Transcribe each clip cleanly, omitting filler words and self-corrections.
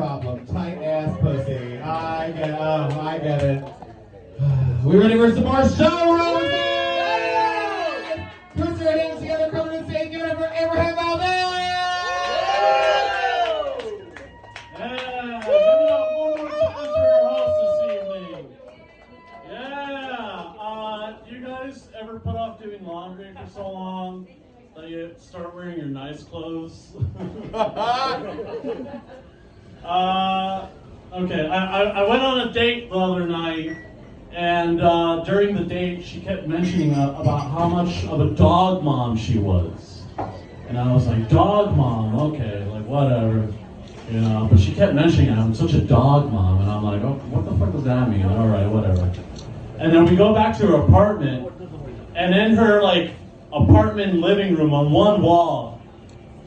problem. Tight ass pussy. I get it. We ready for some more show roses? Put your hands together, coming and say, give it up for Abraham Valdez! Yeah, give it up one more time for your host this evening. Yeah, you guys ever put off doing laundry for so long that you start wearing your nice clothes? Okay, I went on a date the other night, and during the date, she kept mentioning about how much of a dog mom she was. And I was like, dog mom, okay, like whatever, you know. But she kept mentioning I'm such a dog mom, and I'm like, oh, what the fuck does that mean? All right, whatever. And then we go back to her apartment, and in her like apartment living room on one wall,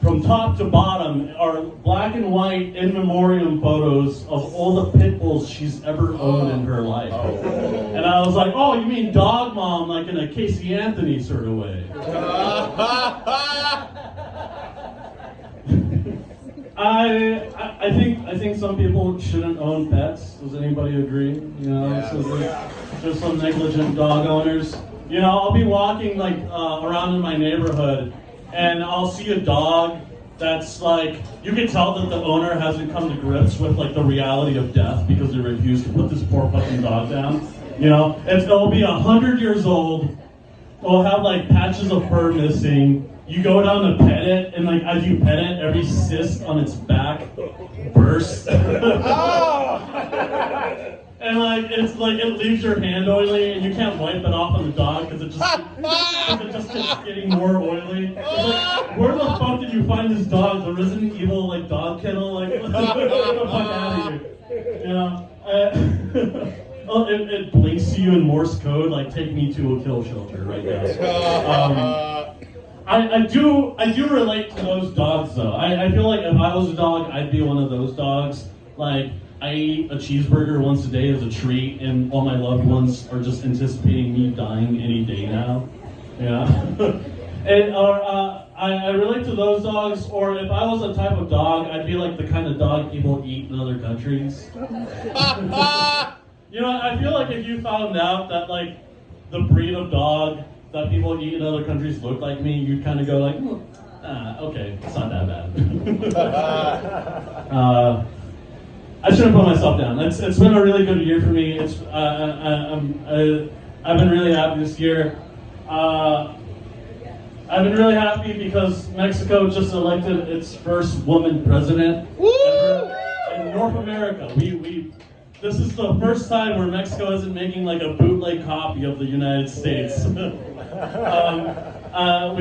from top to bottom, are black and white in memoriam photos of all the pit bulls she's ever owned in her life. And I was like, oh, you mean dog mom, like in a Casey Anthony sort of way. I think some people shouldn't own pets. Does anybody agree? You know, yeah. So there's some negligent dog owners. You know, I'll be walking like around in my neighborhood, and I'll see a dog that's like, you can tell that the owner hasn't come to grips with like the reality of death because they refuse to put this poor fucking dog down. You know, it'll be 100 years old. It'll have like patches of fur missing. You go down to pet it, and like as you pet it, every cyst on its back bursts. And like it's like it leaves your hand oily, and you can't wipe it off on the dog because it just keeps getting more oily. It's like, where the fuck did you find this dog? The Resident Evil like dog kennel? Like get the fuck out of here. You know? It blinks to you in Morse code, like take me to a kill shelter right now. I do relate to those dogs though. I feel like if I was a dog, I'd be one of those dogs. Like, I eat a cheeseburger once a day as a treat, and all my loved ones are just anticipating me dying any day now. Yeah. And I relate to those dogs, or if I was a type of dog, I'd be like the kind of dog people eat in other countries. You know, I feel like if you found out that like the breed of dog that people eat in other countries look like me, you'd kind of go like, okay, it's not that bad. I shouldn't put myself down. It's been a really good year for me. I've been really happy this year. I've been really happy because Mexico just elected its first woman president ever in North America. This is the first time where Mexico isn't making like a bootleg copy of the United States. We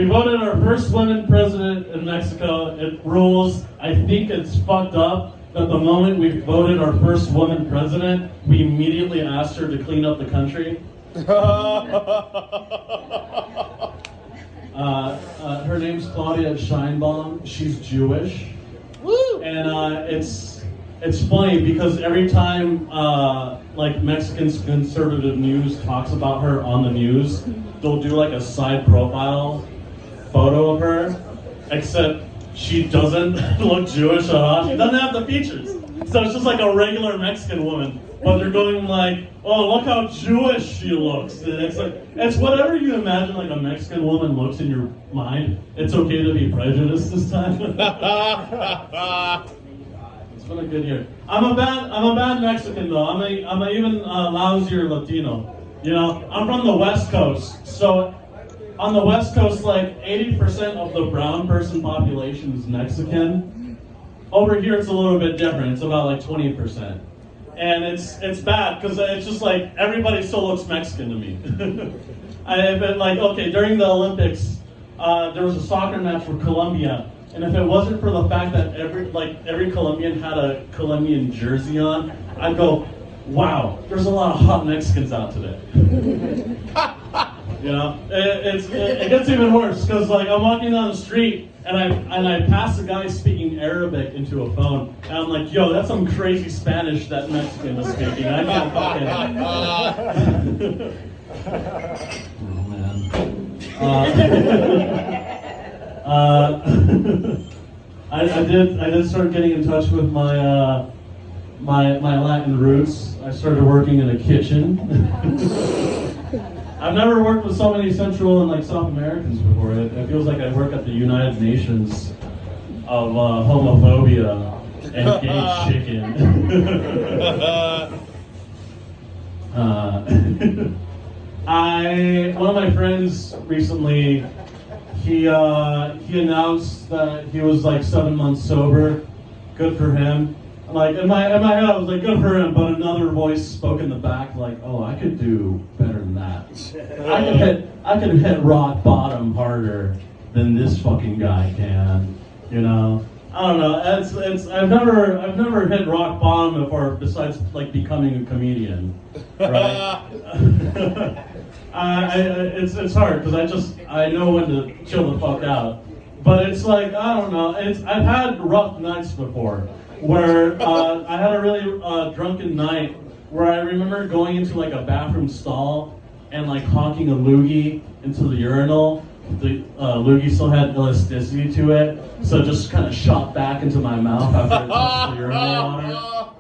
voted our first woman president in Mexico. It rules. I think it's fucked up that the moment we voted our first woman president, we immediately asked her to clean up the country. Her name's Claudia Scheinbaum. She's Jewish. Woo! And it's funny because every time like Mexican conservative news talks about her on the news, they'll do like a side profile photo of her, except she doesn't look Jewish at all. She doesn't have the features. So it's just like a regular Mexican woman. But they're going like, oh, look how Jewish she looks. And it's like, it's whatever you imagine like a Mexican woman looks in your mind. It's okay to be prejudiced this time. It's been a good year. I'm a bad Mexican though. I'm a even lousier Latino. You know, I'm from the West Coast. So on the West Coast, like 80% of the brown person population is Mexican. Over here, it's a little bit different. It's about like 20%. And it's bad because it's just like everybody still looks Mexican to me. I've been like, okay, during the Olympics, there was a soccer match for Colombia, and if it wasn't for the fact that every Colombian had a Colombian jersey on, I'd go, wow, there's a lot of hot Mexicans out today. You know, it gets even worse because like I'm walking down the street and I pass a guy speaking Arabic into a phone, and I'm like, yo, that's some crazy Spanish that Mexican is speaking. I can't fucking. Oh man. I did start getting in touch with my my Latin roots, I started working in a kitchen. I've never worked with so many Central and like South Americans before. It feels like I work at the United Nations of homophobia and gay chicken. One of my friends recently, he announced that he was like 7 months sober. Good for him. Like in my head, I was like, good for him. But another voice spoke in the back, like, oh, I could do better than that. I could hit rock bottom harder than this fucking guy can. You know. I don't know. I've never hit rock bottom before, besides like becoming a comedian, right? It's hard because I know when to chill the fuck out. But it's like I don't know. I've had rough nights before where I had a really drunken night where I remember going into like a bathroom stall and like hawking a loogie into the urinal. The loogie still had elasticity to it, so it just kind of shot back into my mouth after it touched the urinal water.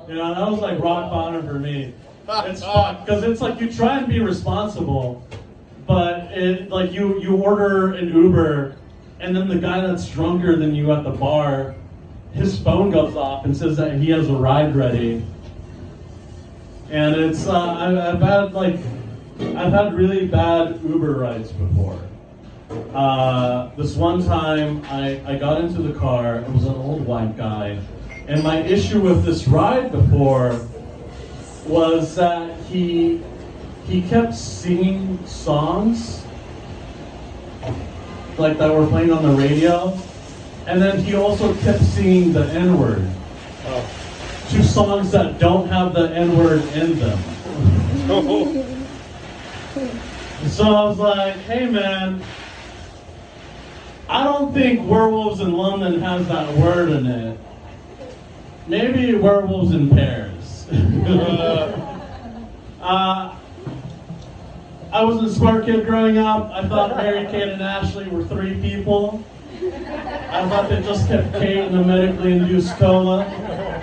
You know, that was like rock bottom for me. It's fun because it's like you try and be responsible, but it like you order an Uber, and then the guy that's drunker than you at the bar, his phone goes off and says that he has a ride ready, and it's I've had really bad Uber rides before. This one time, I got into the car. It was an old white guy, and my issue with this ride before was that he kept singing songs like that were playing on the radio, and then he also kept singing the N-word. Two songs that don't have the N-word in them. So I was like, hey man, I don't think Werewolves in London has that word in it. Maybe Werewolves in Paris. I was a smart kid growing up. I thought Mary, Kate, and Ashley were three people. I thought they just kept Kate in a medically induced coma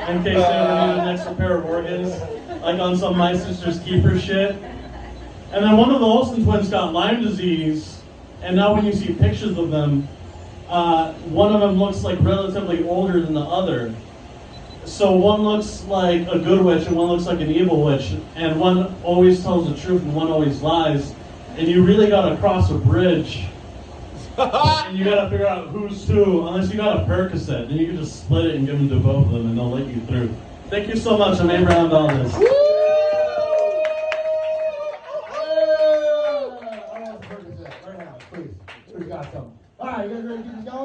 in case they ever needed an extra pair of organs, like on some My Sister's Keeper shit. And then one of the Olsen twins got Lyme disease, and now when you see pictures of them, one of them looks like relatively older than the other. So one looks like a good witch and one looks like an evil witch, and one always tells the truth and one always lies. And you really gotta cross a bridge, and you gotta figure out who's who, unless you got a Percocet. Then you can just split it and give them to both of them and they'll let you through. Thank you so much, I'm Abraham Valdez. Please, we got some. All right, you guys ready to keep this going?